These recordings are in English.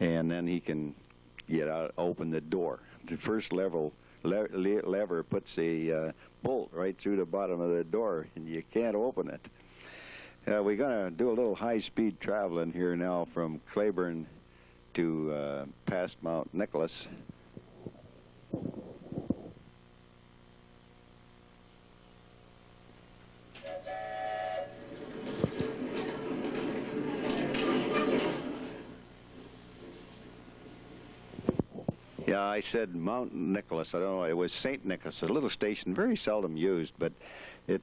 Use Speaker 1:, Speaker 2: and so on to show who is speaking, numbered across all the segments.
Speaker 1: and then he can get out, open the door. The first lever puts a bolt right through the bottom of the door, and you can't open it. We're going to do a little high-speed traveling here now from Claiborne to past Mount Nicholas. Yeah, I said Mount Nicholas. I don't know. It was St. Nicholas, a little station, very seldom used, but it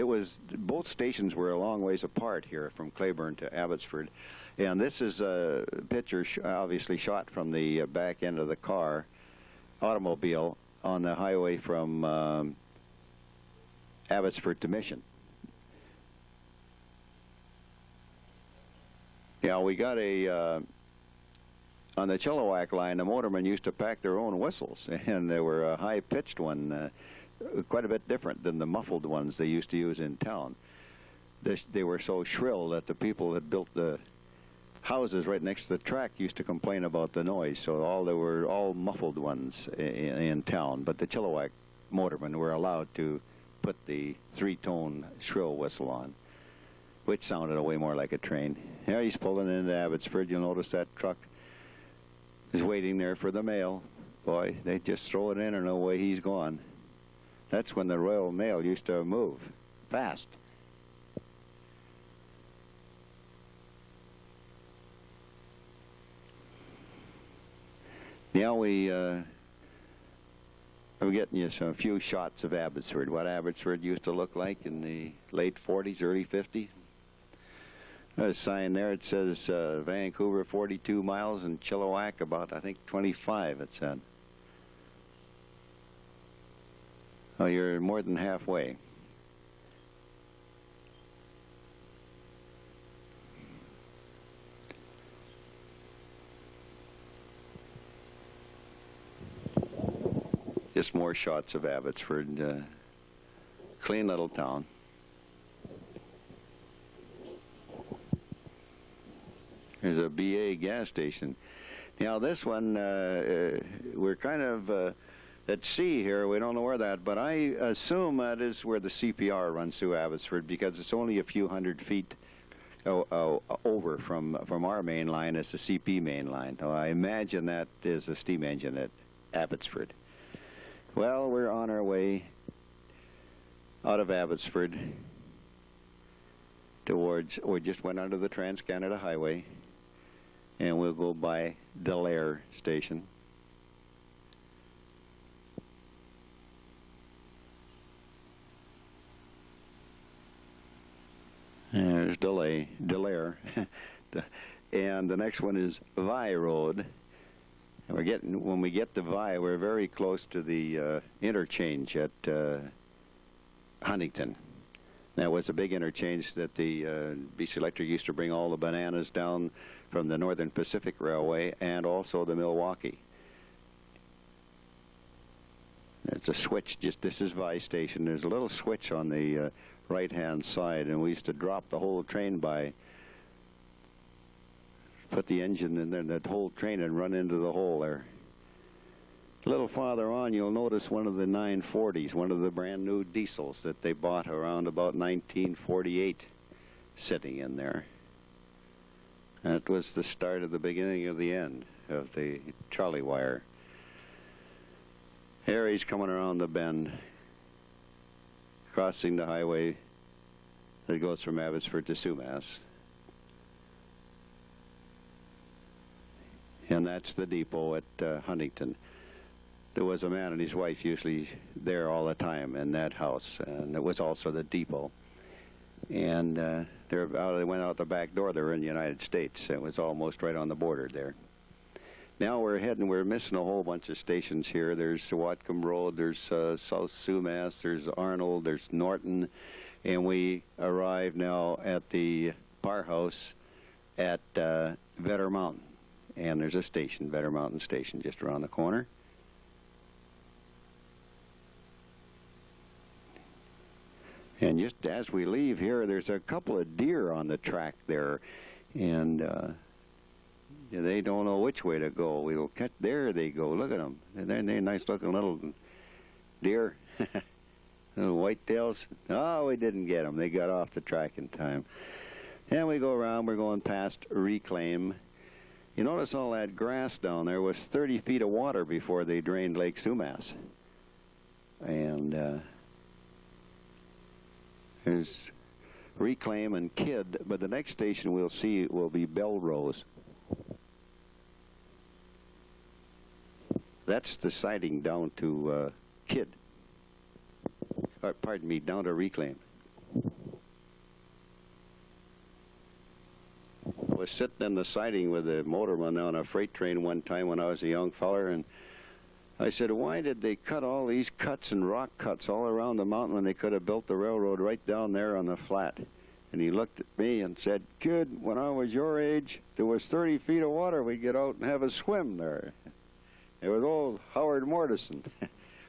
Speaker 1: was, both stations were a long ways apart here from Claiborne to Abbotsford. And this is a picture obviously shot from the back end of the automobile on the highway from Abbotsford to Mission. Yeah, we got on the Chilliwack line, the motormen used to pack their own whistles, and they were a high-pitched one, quite a bit different than the muffled ones they used to use in town. They were so shrill that the people that built the houses right next to the track used to complain about the noise, so they were all muffled ones in town, but the Chilliwack motormen were allowed to put the three-tone shrill whistle on, which sounded way more like a train. Here he's pulling into Abbotsford. You'll notice that truck is waiting there for the mail. Boy, they just throw it in and away he's gone. That's when the Royal Mail used to move fast. Now I'm getting you a few shots of Abbotsford, what Abbotsford used to look like in the late 40s, early 50s. There's a sign there. It says Vancouver 42 miles and Chilliwack about, I think, 25, it said. Oh, you're more than halfway. Just more shots of Abbotsford. Clean little town. There's a BA gas station. Now this one, we're kind of at sea here. We don't know where that, but I assume that is where the CPR runs through Abbotsford, because it's only a few hundred feet over from our main line as the CP main line. So I imagine that is a steam engine at Abbotsford. Well, we're on our way out of Abbotsford towards, we just went under the Trans-Canada Highway, and we'll go by Delaire Station. There's Delaire. And the next one is Vi Road. And when we get to Vi, we're very close to the interchange at Huntington. That was a big interchange that the BC Electric used to bring all the bananas down from the Northern Pacific Railway and also the Milwaukee. It's a switch, this is Vi Station. There's a little switch on the right-hand side, and we used to drop the whole train by, put the engine in there, that whole train, and run into the hole there. A little farther on, you'll notice one of the 940s, one of the brand new diesels that they bought around about 1948, sitting in there. That was the start of the beginning of the end of the trolley wire. Here he's coming around the bend, crossing the highway that goes from Abbotsford to Sumas. And that's the depot at Huntington. There was a man and his wife usually there all the time in that house, and it was also the depot. And they went out the back door. They were in the United States. It was almost right on the border there. Now we're missing a whole bunch of stations here. There's Watcom Road, there's South Sumas, there's Arnold, there's Norton, and we arrive now at the Bar House at Vetter Mountain. And there's a station, Vetter Mountain Station, just around the corner. And just as we leave here, there's a couple of deer on the track there, and They don't know which way to go. We'll catch. There they go. Look at them. And then they're nice looking little deer. Little whitetails. Oh, we didn't get them. They got off the track in time. And we go around. We're going past Reclaim. You notice all that grass down there was 30 feet of water before they drained Lake Sumas. And there's Reclaim and Kidd, but the next station we'll see will be Belrose. That's the siding down to Kidd. Pardon me, down to Reclaim. I was sitting in the siding with a motorman on a freight train one time when I was a young feller, and I said, why did they cut all these cuts and rock cuts all around the mountain when they could have built the railroad right down there on the flat? And he looked at me and said, kid, when I was your age, there was 30 feet of water. We'd get out and have a swim there. It was old Howard Mortison.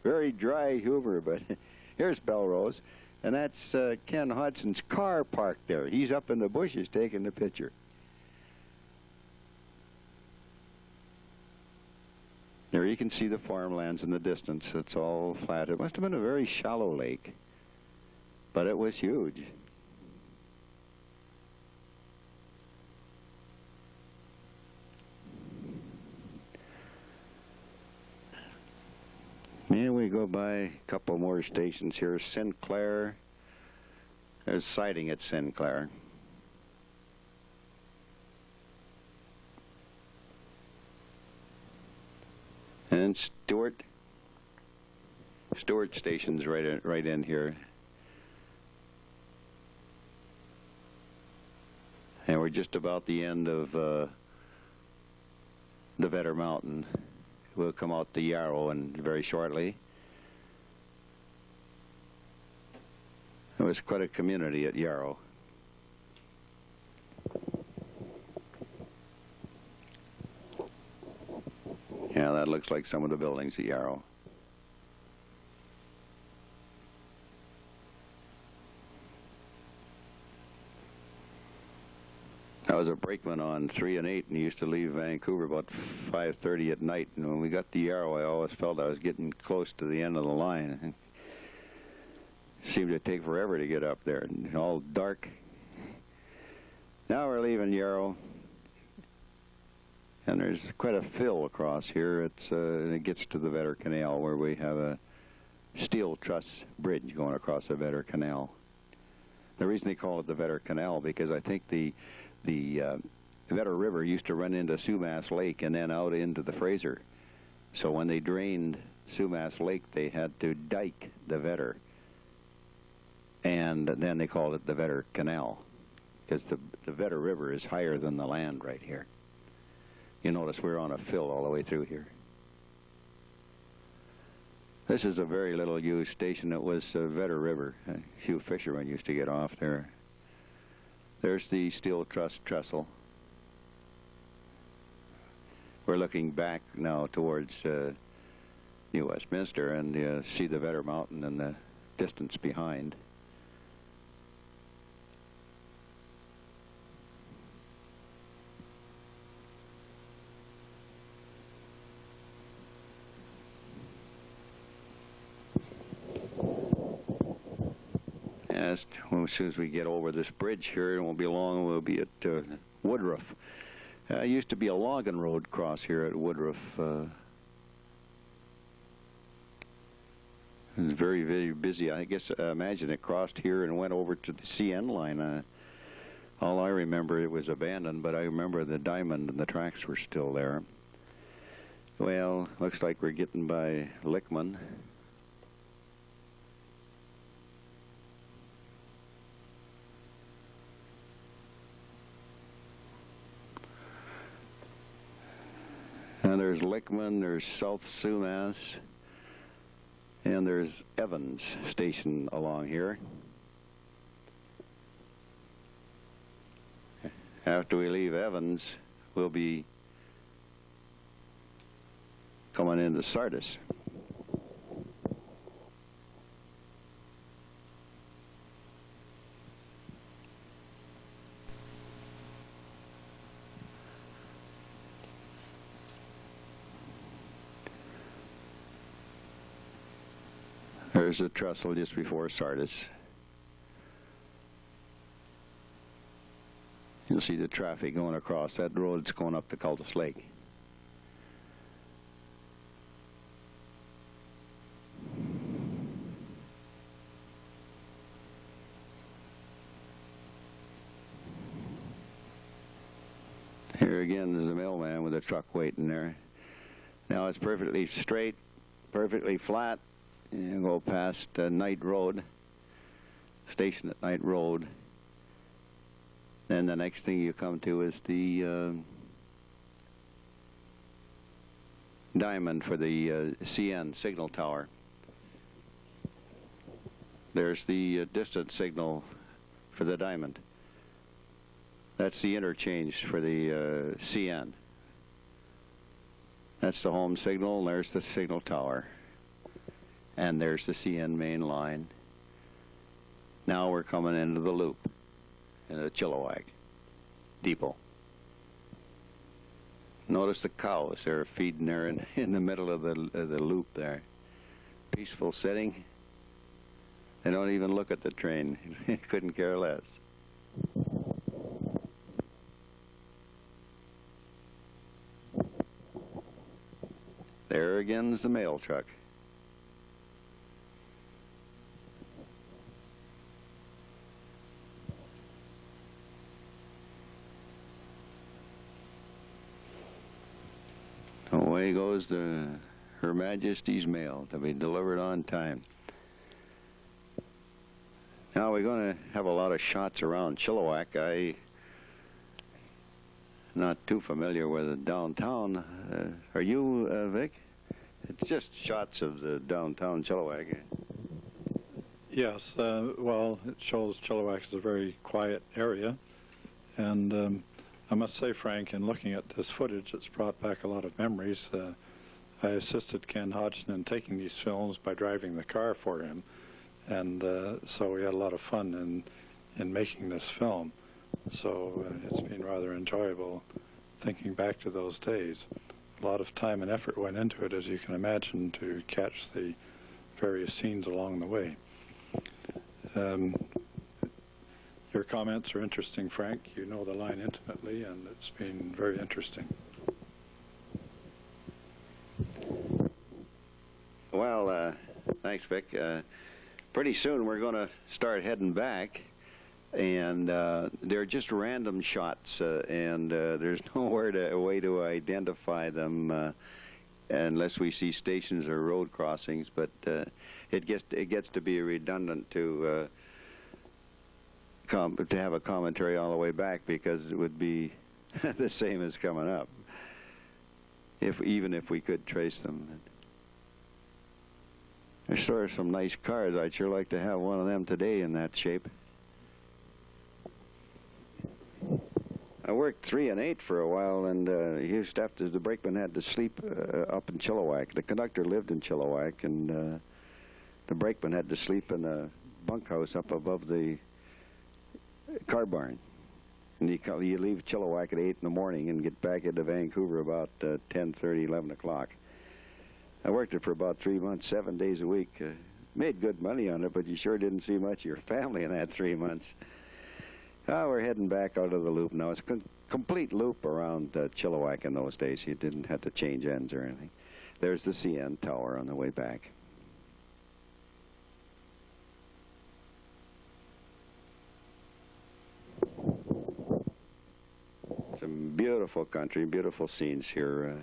Speaker 1: Very dry humor, but here's Belrose. And that's Ken Hudson's car parked there. He's up in the bushes taking the picture. There you can see the farmlands in the distance. It's all flat. It must have been a very shallow lake, but it was huge. Yeah, we go by a couple more stations here. Sinclair. There's siding at Sinclair. And Stewart station's right in here. And we're just about the end of the Vedder Mountain. We'll come out to Yarrow and very shortly. There was quite a community at Yarrow. Yeah, that looks like some of the buildings at Yarrow. I was a brakeman on 3 and 8 and used to leave Vancouver about 5:30 at night. And when we got to Yarrow, I always felt I was getting close to the end of the line. It seemed to take forever to get up there, and all dark. Now we're leaving Yarrow, and there's quite a fill across here. It gets to the Vedder Canal, where we have a steel truss bridge going across the Vedder Canal. The reason they call it the Vedder Canal, because I think the Vedder River used to run into Sumas Lake and then out into the Fraser. So when they drained Sumas Lake, they had to dike the Vedder. And then they called it the Vedder Canal, because the Vedder River is higher than the land right here. You notice we're on a fill all the way through here. This is a very little used station. It was Vedder River. A few fishermen used to get off there. There's the steel truss trestle. We're looking back now towards New Westminster, and you see the Vedder Mountain in the distance behind. As soon as we get over this bridge here, it won't be long, we'll be at Woodruff. Used to be a logging road cross here at Woodruff. It was very, very busy. I guess, imagine it crossed here and went over to the CN line. All I remember, it was abandoned, but I remember the diamond and the tracks were still there. Well, looks like we're getting by Lickman. And there's Lickman, there's South Sumas, and there's Evans Station along here. After we leave Evans, we'll be coming into Sardis. There's a trestle just before Sardis. You'll see the traffic going across that road. It's going up the Cultus Lake. Here again is the mailman with a truck waiting there. Now it's perfectly straight, perfectly flat. You go past Knight Road, station at Knight Road. Then the next thing you come to is the diamond for the CN signal tower. There's the distance signal for the diamond. That's the interchange for the CN. That's the home signal, and there's the signal tower. And there's the CN main line. Now we're coming into the loop, in the Chilliwack depot. Notice the cows, they're feeding there in the middle of the loop there. Peaceful sitting. They don't even look at the train. Couldn't care less. There again is the mail truck. Away goes Her Majesty's mail to be delivered on time. Now we're going to have a lot of shots around Chilliwack. I'm not too familiar with the downtown. Are you, Vic? It's just shots of the downtown Chilliwack.
Speaker 2: Yes, well, it shows Chilliwack is a very quiet area, and I must say, Frank, in looking at this footage, it's brought back a lot of memories. I assisted Ken Hodgson in taking these films by driving the car for him, and so we had a lot of fun in making this film. So it's been rather enjoyable thinking back to those days. A lot of time and effort went into it, as you can imagine, to catch the various scenes along the way. Your comments are interesting, Frank. You know the line intimately, and it's been very interesting.
Speaker 1: Well, thanks, Vic. Pretty soon we're going to start heading back, and they're just random shots, and there's nowhere a way to identify them unless we see stations or road crossings. But it gets to be redundant to have a commentary all the way back, because it would be the same as coming up, even if we could trace them. There's sort of some nice cars. I'd sure like to have one of them today in that shape. I worked 3 and 8 for a while, and used after the brakeman had to sleep up in Chilliwack. The conductor lived in Chilliwack, and the brakeman had to sleep in a bunkhouse up above the car barn. And you leave Chilliwack at 8 in the morning and get back into Vancouver about 10:30, 11 o'clock. I worked it for about 3 months, 7 days a week. Made good money on it, but you sure didn't see much of your family in that 3 months. We're heading back out of the loop now. It's a complete loop around Chilliwack in those days. You didn't have to change ends or anything. There's the CN tower on the way back. Some beautiful country, beautiful scenes here.